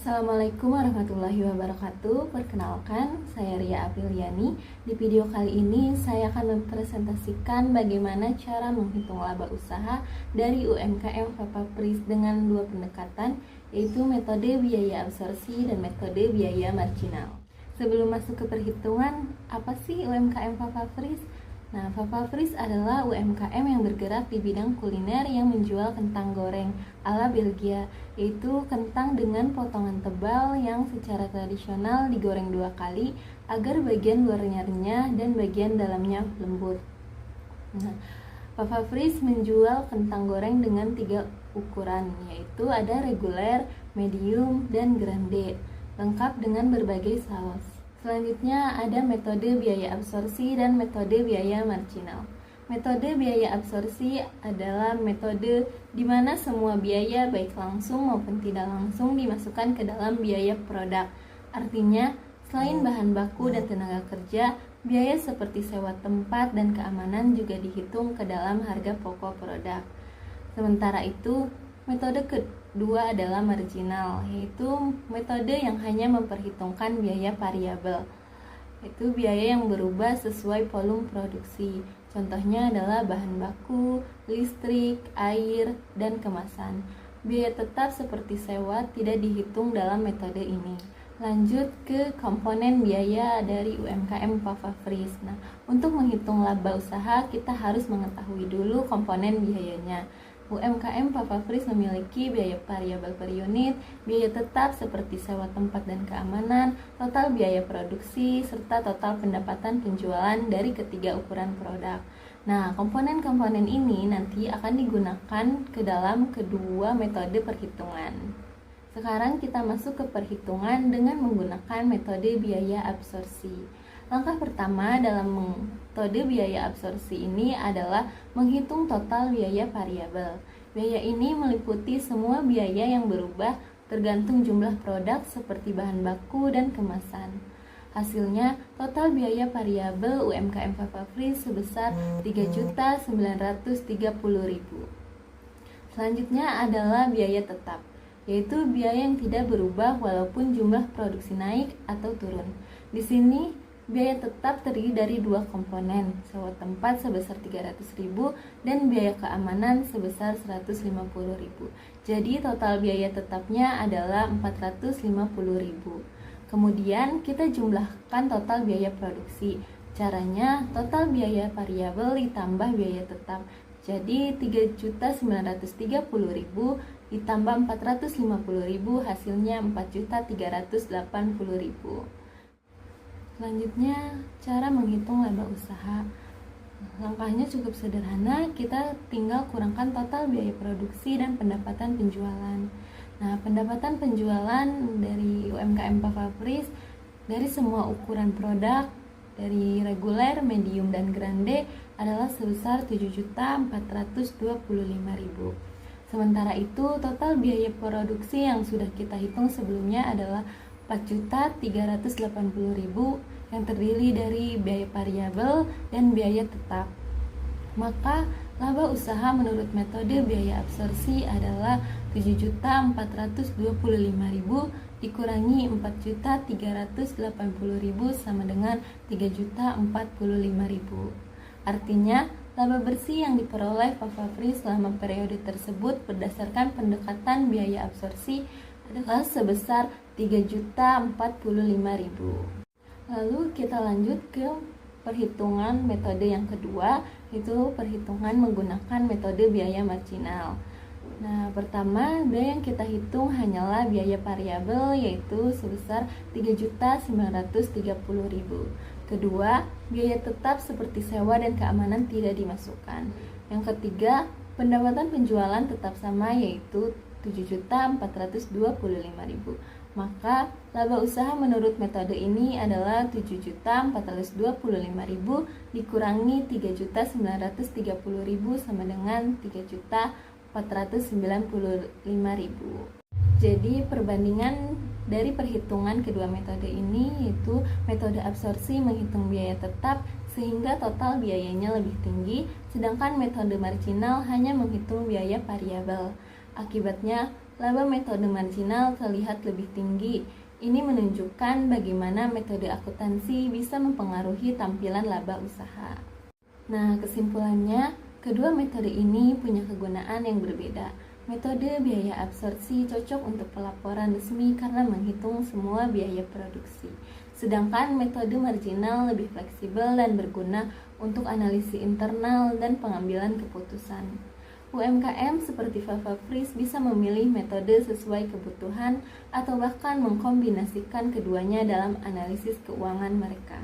Assalamualaikum warahmatullahi wabarakatuh. Perkenalkan, saya Ria Apriliani. Di video kali ini saya akan mempresentasikan bagaimana cara menghitung laba usaha dari UMKM Fapafris dengan dua pendekatan, yaitu metode biaya absorpsi dan metode biaya marginal. Sebelum masuk ke perhitungan, apa sih UMKM Fapafris? Nah, Fapafris adalah UMKM yang bergerak di bidang kuliner yang menjual kentang goreng ala Belgia, yaitu kentang dengan potongan tebal yang secara tradisional digoreng dua kali agar bagian luarnya renyah dan bagian dalamnya lembut. Nah, Fapafris menjual kentang goreng dengan 3 ukuran, yaitu ada reguler, medium, dan grande, lengkap dengan berbagai saus. Selanjutnya ada metode biaya absorpsi dan metode biaya marginal. Metode biaya absorpsi adalah metode di mana semua biaya baik langsung maupun tidak langsung dimasukkan ke dalam biaya produk. Artinya, selain bahan baku dan tenaga kerja, biaya seperti sewa tempat dan keamanan juga dihitung ke dalam harga pokok produk. Sementara itu, metode kedua adalah marginal, yaitu metode yang hanya memperhitungkan biaya variabel, yaitu biaya yang berubah sesuai volume produksi. Contohnya adalah bahan baku, listrik, air, dan kemasan. Biaya tetap seperti sewa tidak dihitung dalam metode ini. Lanjut ke komponen biaya dari UMKM Fapafris. Nah, untuk menghitung laba usaha kita harus mengetahui dulu komponen biayanya. UMKM Fapafris memiliki biaya variabel per unit, biaya tetap seperti sewa tempat dan keamanan, total biaya produksi, serta total pendapatan penjualan dari ketiga ukuran produk. Nah, komponen-komponen ini nanti akan digunakan ke dalam kedua metode perhitungan. Sekarang kita masuk ke perhitungan dengan menggunakan metode biaya absorpsi. Langkah pertama dalam metode biaya absorpsi ini adalah menghitung total biaya variabel. Biaya ini meliputi semua biaya yang berubah tergantung jumlah produk seperti bahan baku dan kemasan. Hasilnya, total biaya variabel UMKM Fapafris sebesar Rp3.930.000. Selanjutnya adalah biaya tetap, yaitu biaya yang tidak berubah walaupun jumlah produksi naik atau turun. Di sini biaya tetap terdiri dari dua komponen, sewa tempat sebesar 300.000 dan biaya keamanan sebesar 150.000. Jadi total biaya tetapnya adalah 450.000. Kemudian kita jumlahkan total biaya produksi. Caranya total biaya variabel ditambah biaya tetap. Jadi 3.930.000 ditambah 450.000 hasilnya 4.380.000. Selanjutnya, cara menghitung laba usaha. Langkahnya cukup sederhana, kita tinggal kurangkan total biaya produksi dan pendapatan penjualan. Nah, pendapatan penjualan dari UMKM Fapafris dari semua ukuran produk, dari reguler, medium, dan grande adalah sebesar 7.425.000. Sementara itu, total biaya produksi yang sudah kita hitung sebelumnya adalah 4.380.000 yang terdiri dari biaya variabel dan biaya tetap. Maka laba usaha menurut metode biaya absorpsi adalah 7.425.000 dikurangi 4.380.000 sama dengan 3.045.000. Artinya, laba bersih yang diperoleh Fapafris selama periode tersebut berdasarkan pendekatan biaya absorpsi adalah sebesar 3.045.000. Lalu kita lanjut ke perhitungan metode yang kedua, yaitu perhitungan menggunakan metode biaya marginal. Nah, pertama, biaya yang kita hitung hanyalah biaya variabel, yaitu sebesar 3.930.000. Kedua, biaya tetap seperti sewa dan keamanan tidak dimasukkan. Yang ketiga, pendapatan penjualan tetap sama, yaitu 7.425.000. Maka laba usaha menurut metode ini adalah 7.425.000 dikurangi 3.930.000 sama dengan 3.495.000. Jadi perbandingan dari perhitungan kedua metode ini yaitu metode absorpsi menghitung biaya tetap sehingga total biayanya lebih tinggi, sedangkan metode marginal hanya menghitung biaya variabel. Akibatnya, laba metode marginal terlihat lebih tinggi. Ini menunjukkan bagaimana metode akuntansi bisa mempengaruhi tampilan laba usaha. Nah, kesimpulannya, kedua metode ini punya kegunaan yang berbeda. Metode biaya absorpsi cocok untuk pelaporan resmi karena menghitung semua biaya produksi. Sedangkan metode marginal lebih fleksibel dan berguna untuk analisis internal dan pengambilan keputusan. UMKM seperti Fava Fris bisa memilih metode sesuai kebutuhan atau bahkan mengkombinasikan keduanya dalam analisis keuangan mereka.